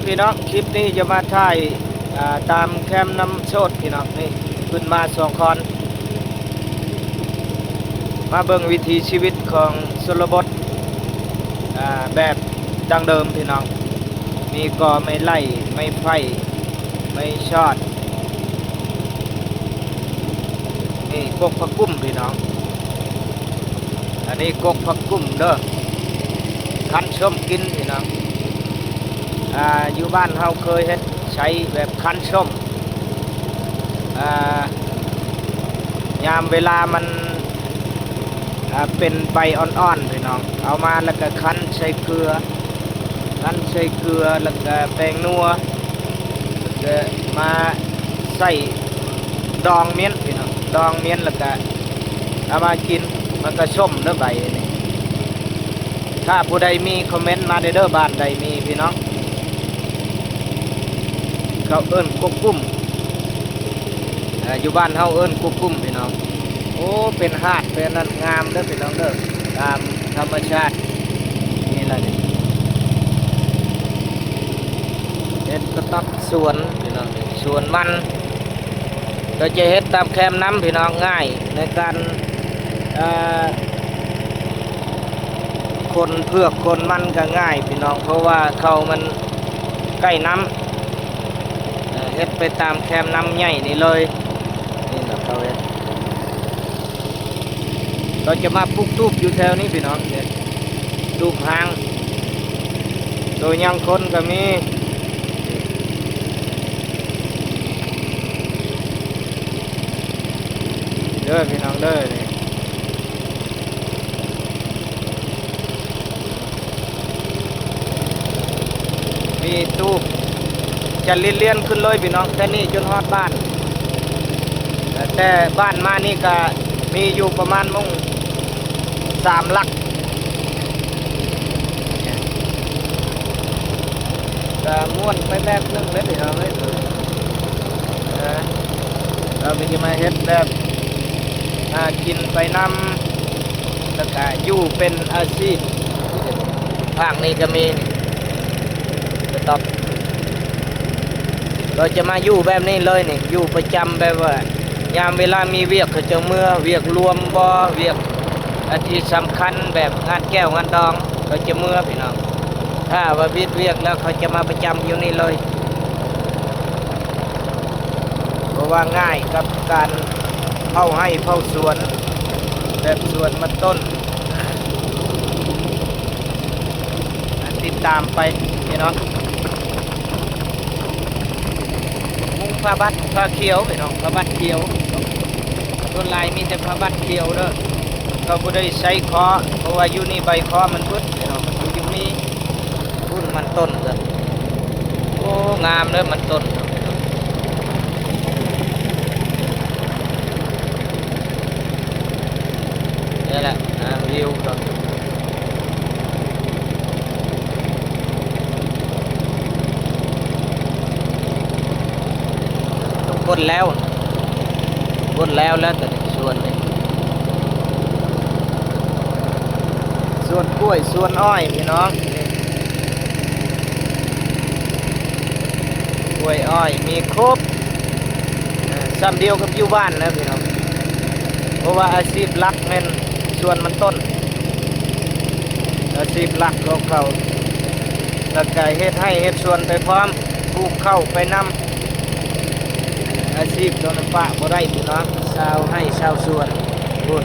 พี่น้องคลิปนี้จะมาถ่ายตามแคมป์น้ำโชดพี่น้องนี่ขึ้นมาสองคอนมาเบิ่งวิถีชีวิตของชนบทแบบดังเดิมพี่น้องมีกอไม่ไล่ไม่ไผ่ไม่ชอดนี่กกผักกุ้มพี่น้องอันนี้กกผักกุ้มเด้อคั้นชมกินพี่น้องอยู่บ้านเฮาเคยเฮ็ดใช้แบบคั้นส้มยามเวลามันเป็นใบอ่อนๆพี่น้องเอามาแล้วก็คั้นใส่เกลือแล้วก็แป้งนัวแล้วก็มาใส่ดองเมียนพี่น้องดองเมียนแล้วก็เอามากินมันก็ส้มเด้อใบนี่ถ้าผู้ใดมีคอมเมนต์มาเด้อบ้านใดมีพี่น้องเขาเอิ้นกกกุ้มอยู่บ้านเฮาเอิ้นกกกุ้มพี่น้องโอ้เป็นหาดเป็นนั่นงามเด้อพี่น้องเด้อตามธรรมชาตินี่แหละนี่เฮ็ดกระต๊อบสวนพี่น้องสวนมันก็จะเฮ็ดตามแคมน้ำพี่น้องง่ายในการคนเพือกคนมันก็ง่ายพี่น้องเพราะว่าเขามันใกล้น้ำเฮ็ดไปตามแคมน้ำใหญ่นี่เลยนี่นะเขาเฮ็ดเราจะมาปลูกตูบอยู่แถวนี้พี่น้องเนี่ยตูบหางโดยยังคนก็มีเด้อพี่น้องเด้อนี่มีตูบจะเลี้ยนขึ้นเลยพี่น้องแต่นี่จนฮอดบ้านแต่บ้านมานี่ก็มีอยู่ประมาณมุ่ง3 หลักก็ม้วนไปแบบนึงเลยพี่น้องเลยเราไปจะมาเฮ็ดแบบกินไปนำแล้วก็อยู่เป็นอาชีพภาคนี้ก็มีกระต๊อบเราจะมาอยู่แบบนี้เลยนี่อยู่ประจำแบบว่ายามเวลามีเวียกก็จะเมื่อเวียกรวมบ่เวียกที่สำคัญแบบงานแก้วงานดองก็จะเมื่อพี่น้องถ้าว่าวิทย์เวียกแล้วเขาจะมาประจำอยู่นี่เลยเพราะว่าง่ายกับการเผาให้เผาสวนแบบสวนมันต้นติดตามไปพี่น้องผ้าบัดผ้าเขียวพี่น้องผ้าบัดเขียวต้นลายมีแต่ผ้าบัดเขียวเด้อเขาบ่ได้ใช้คอเพราะว่าอยู่นี่ใบคอมันพุดพี่น้องอยู่นี่พุ่นมันต้นเลยโอ้งามเลยมันต้นนี่แหละวิวครับพ้นแล้วแต่ส่วนนี้ส่วนกล้วยส่วนอ้อยพี่น้องกล้วยอ้อยมีครบซ้ำเดียวกับอยู่บ้านนะพี่น้องเพราะว่าอาชีพหลักแม่นส่วนมันต้นอาชีพหลักของเขาแล้วก็เฮ็ดให้เฮ็ดส่วนไปพร้อมปลูกเข้าไปนำอาชีพโดนปะบ่ได้พี่น้องชาวให้ชาวสวนพูด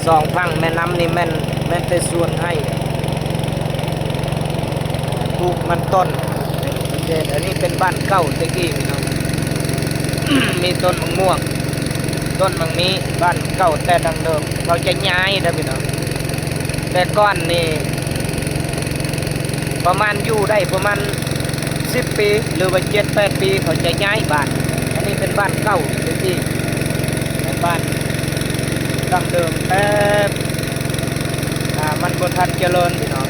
สองพังแม่น้ำนี่แม่นแต่สวนให้ปลูกมันต้นเด็ดอันนี้เป็นบ้านเก่าตะกี้พี่น้อง มีต้นมะม่วงต้นมังมีบ้านเก่าแต่ดังเดิมเขาจะย้ายนะพี่น้องแต่ก้อนนี่ประมาณอยู่ได้ประมาณ10 ปีหรือว่า7-8 ปีเขาจะย้ายบ้านอันนี้เป็นบ้านเก่าที่บ้านดังเดิมแต่มันบนทันเจริญพี่น้อง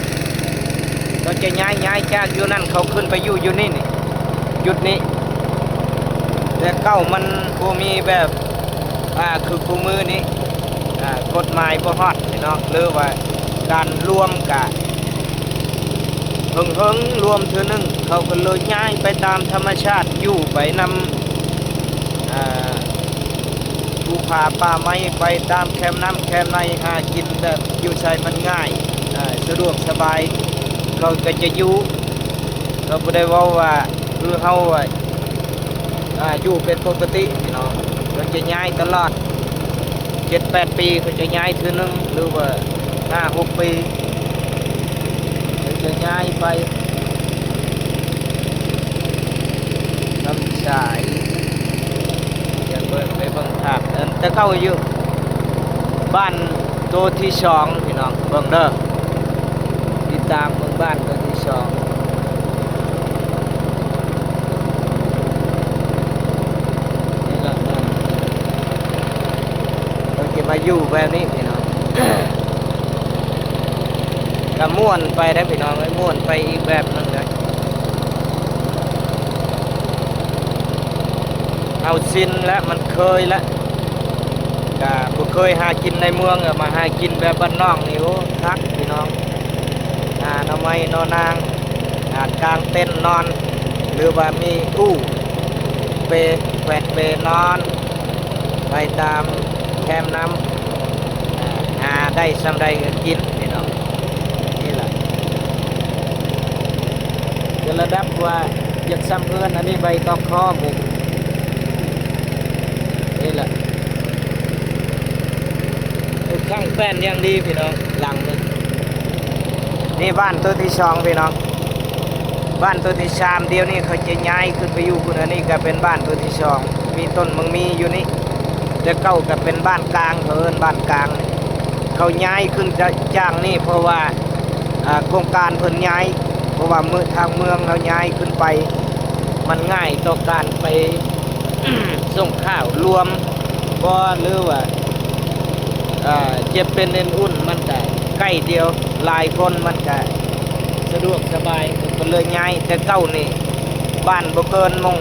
เขาจะย้ายจากอยู่นั่นเขาขึ้นไปอยู่นี่หยุดนี้แต่เก่ามันบ่มีแบบคือคู่มือนี้กฎหมายบ่ฮอดพี่น้องหรือว่าการรวมกับ เฮิงรวมเทื่อหนึงเขาก็เลยย้ายไปตามธรรมชาติอยู่ไปนำภูผาป่าไม้ไปตามแคมป์น้ำแคมป์ในหากินแบบอยู่ใช้มันง่ายสะดวกสบายเขาก็จะอยู่เราไม่ได้เว่าว่าคือเฮาอยู่เป็นปกติพี่น้องเราจะย้ายตลอด7-8 ปีเขาจะย้ายเทื่อหนึงหรือว่า5-6 ปีเขาจะย้ายไปลำสายอย่างเบิ่งไปเบิ่งภาพแต่เข้าอยู่บ้านตัวที่สองพี่น้องเบิ่งเด้อติดตามเบิ่งบ้านตัวที่สองนี่ละเราจะมาอยู่แบบนี้พี่น้อง ก็ม่วนไปได้พี่น้องม่วนไปอีกแบบนึงเลยเอาชินแล้วมันเคยแล้วก็บ่เคยหากินในเมืองมาหากินแบบบ้านนอกนี่โอ้คักพี่น้องหน่อไม้นอนางกลางเต็นท์นอนหรือว่ามีเปแขวนเปนอนไปตามแคมป์น้ำหาได้สำใดก็กินพี่น้องนี่แหละจะระดับว่าอยากซ้ำเพื่อนอันนี้ใบตอกข้อหมูนี่แหละข้างแป้นยังดีพี่น้องหลังนึงนี่บ้านตัวที่สองพี่น้องบ้านตัวที่สามเดียวนี่เขาจะย้ายขึ้นไปอยู่คุณอันนี้ก็เป็นบ้านตัวที่สองมีต้นมังมีอยู่นี่แล้วเก้าก็เป็นบ้านกลางเอิ้นบ้านกลางเขาย้ายขึ้นจ้างนี่เพราะว่าโครงการเพิ่นย้ายเพราะว่าทางเมืองเราย้ายขึ้นไปมันง่ายต่อการไป ส่งข้าวรวมบ่หรือว่าเจ็บเป็นเอ็นอุ่นมันก็ใกล้เดียวหลายคนมันก็สะดวกสบายก็เลยง่ายแต่เก้านี่บ้านบ่เกินมง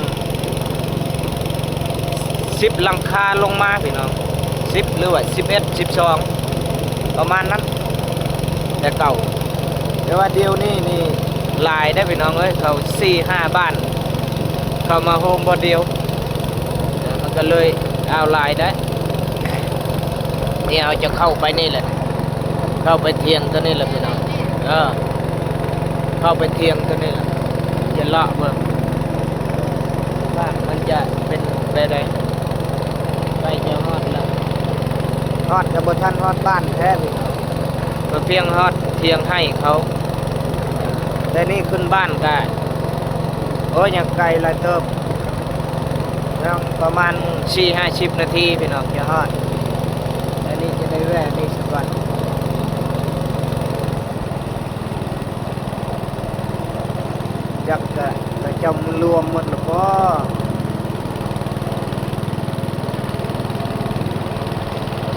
10 หลังคาลงมาพี่น้อง10หรือว่า11 12ประมาณนั้นแต่เก่าแต่ว่าเดียวนี่หลายได้พี่น้องเอ้ยเขา4-5 บ้านเข้ามาโฮมบ่เดียวมันก็เลยเอาหลายได้นี่เอาจะเข้าไปนี่แหละเข้าไปเทียงตัวนี้แหละพี่น้องเข้าไปเทียงตัวนี้แหละจะเลาะเบิ่งบ้านมันจะเป็นแบบใดไปจะฮอดแล้วฮอดกับบทันฮอดบ้านแท้พี่น้องก็เพียงฮอดเทียงให้เขาแต่นี่ขึ้นบ้านกันโอ้ยยังไกลละเติบแล้วประมาณ40-50 นาทีพี่น้องจะฮอดอันนี้จะได้แวะนี่สักวันจักจะจำรวมหมดหรือเปล่า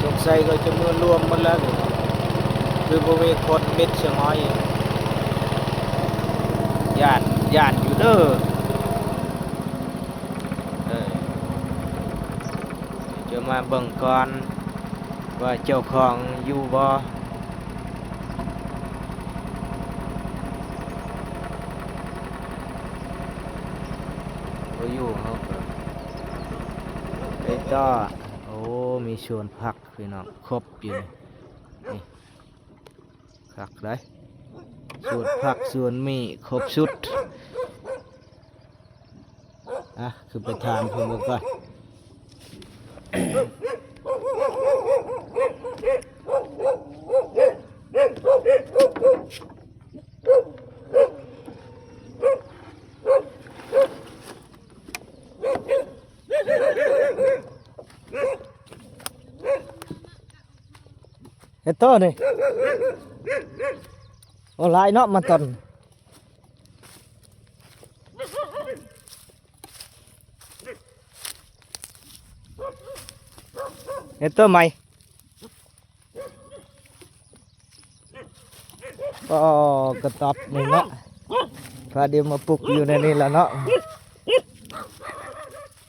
สงสัยก็จะมือรวมหมดแล้วคือบ่มีคนมิดเชียงน้อยญาติอยู่เด้อจะมาเบิ่งก่อนว่าเจ้าของอยู่บ่อยู่เขาไปต่อโอ้มีสวนผักพี่น้องครบอยู่นี่ผักเลยสวนผักสวนมีครบชุดคือไปทานเพิ่มก่อนเฮ็ดโตนี่โอ้หลายเนาะมันตนเฮ็ดโตใหม่ก็กระต๊อบนี่เนาะพาเดี๋ยวมาปลุกอยู่ในนี้แล้วเนาะ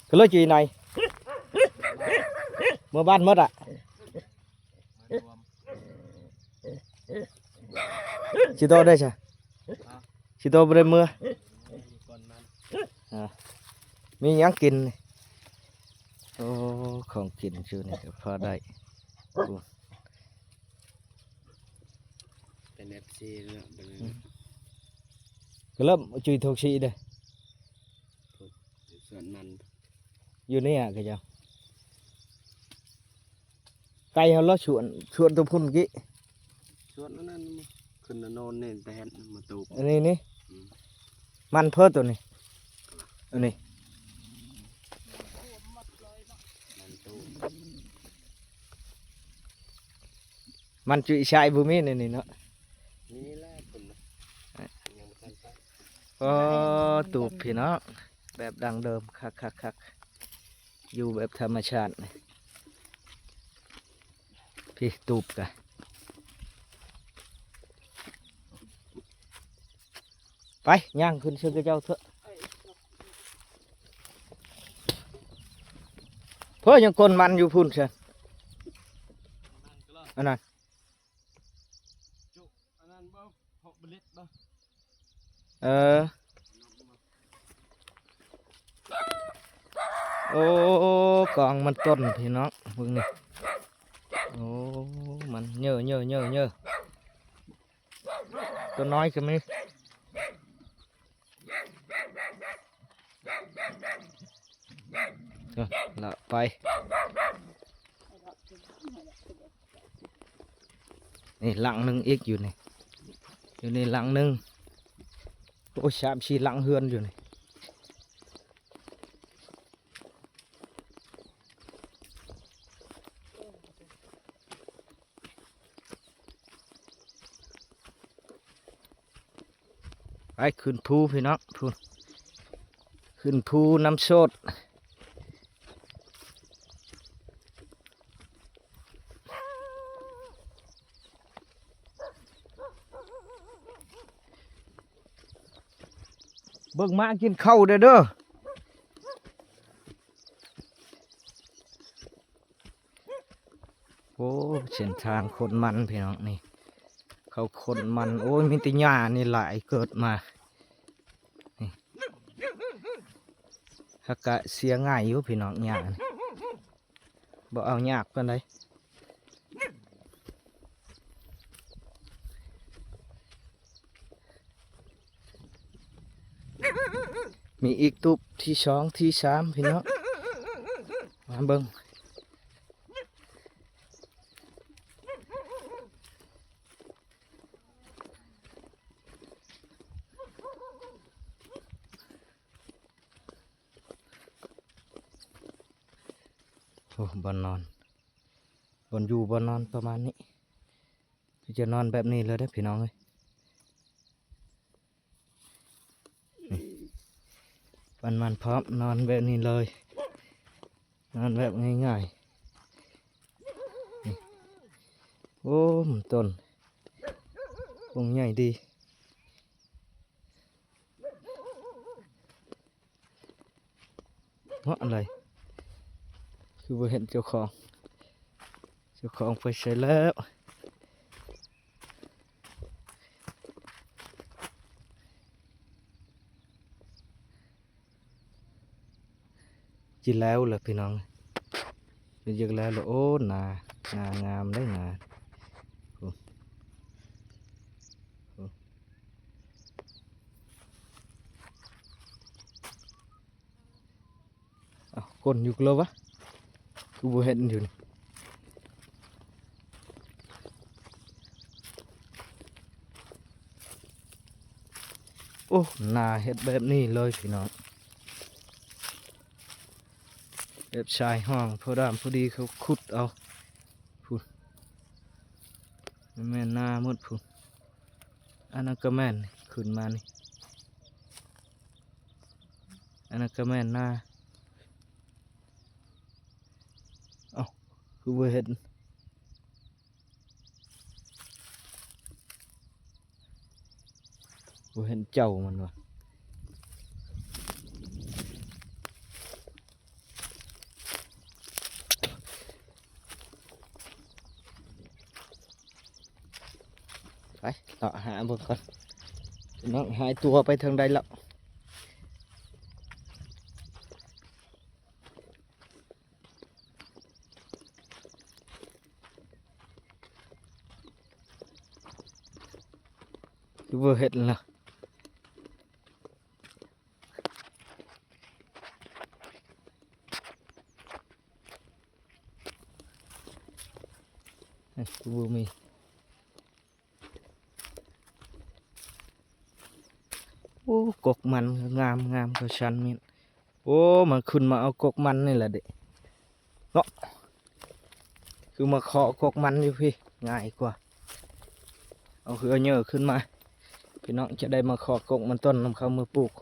ก็เลยจีไหนเมื่อบ้านหมดชิโตได้ใช่ สิโตบ่ได้เมื่ออ่ามีหยังกินนี่โอ้ของกินชื่อนี่ก็พอได้โอ้ เป็นเอฟซีเนาะเป็น ก็เริ่มจุยทกชีเด้อ ส่วนมัน อยู่นี่อ่ะก็เจ้าไก่เฮาเลาะชวนตัวพุ่นกี้ ส่วนนั้นขึ้นโนนนี่แต่เห็นมาตูบ อันนี้นี่มันเพิ่มตัวนี้อันนี้ มันตูบ มันจุยชายบุมีนี่เนาะ นี่แหละคุณยังไม่ทันไป ก็ตูบพี่เนาะแบบดังเดิมคักอยู่แบบธรรมชาตินี่พี่ตูบกะไปย่างขึ้นเชือกเจ้าเถอะเพื่อยังกลมันอยู่พุ่นเชียวอันนั้น จุอันนั้นบ่หกบลิตบ่ โอ้กองมันต้นพี่น้องมึงนี่โอ้มันเยอะตัวน้อยก็มีละไปนี่หลังหนึ่งอีกอยู่นี่อยู่ในหลังหนึ่งโอ้ย3-4หลังเฮือนอยู่นี่ไปขึ้นภูพี่น้องพูนขึ้นภูน้ำโซดเบิ่งมากินข้าวเด้อโอ้เส้นทางคนมันพี่น้องนี่เขาคนมันโอ้ยมีแต่หญ้านี่หลายเกิดมานี่ฮักกะเสียง่ายอยู่พี่น้องหญ้านี่บ่เอายากปานใดมีอีกตุบที่2ที่3พี่น้องมาเบิ่งโอ้บนนอนบนอยู่บนนอนประมาณนี้จะนอนแบบนี้เลยได้อพี่น้องเลยมันพร้อมนอนแบบนี้เลยนอนแบบง่ายๆนี่โอ้มันต้นคงใหญ่ดีเพราะอะไรคือบ่เห็นเจ้าของไปใส่แล้วจิแล้วล่ะพี่น้องเป็นยังแล้วล่ะโอ้นางามได้นาโอ้โอ้อ้าวก้นอยู่แล้ววะคือบ่เห็นอยู่นี่โอ้นาเฮ็ดแบบนี้เลยพี่น้องแบบชายห้องพอดามพอดีเขาขุดเอาพูดแม่นนาหมดพูดอันนั้นก็แม่นขึ้นมานี่อันนั้นก็แม่นนาเอ้าคือบ่เห็นบ่เห็นเจ้ามันวะไปต่อหาเบิ่งก่อน พี่น้องหายตัวไปทางใดแล้วคือว่าเห็ดล่ะคือว่ามีโอ้กกมันงามงามเขาชันมินโอ้มันขึ้นมาเอากกมันนี่แหละเด็กเนาะคือมาเคาะกกมันอยู่พี่ง่ายกว่าเอาคือเอาเยอะขึ้นมาพี่น้องจะได้มาเคาะกกมันต้นนำเขามือปลูก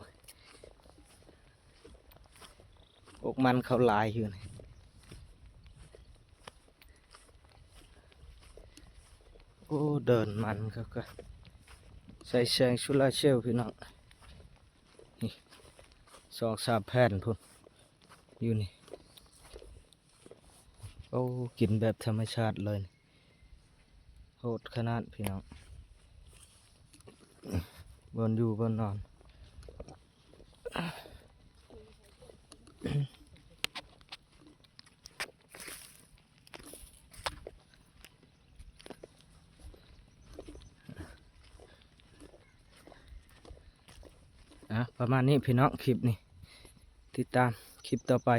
กกมันเขาลายอยู่นี่โอ้เดินมันเขาก็ใส่แสงโซลาร์เซลล์พี่น้องนี่2-3แผ่นพุ่นอยู่นี่โอ้กินแบบธรรมชาติเลยนี่โหดขนาดพี่น้องบนอยู่บนนอนประมาณนี้พี่น้องคลิปนี้ติดตามคลิปต่อไป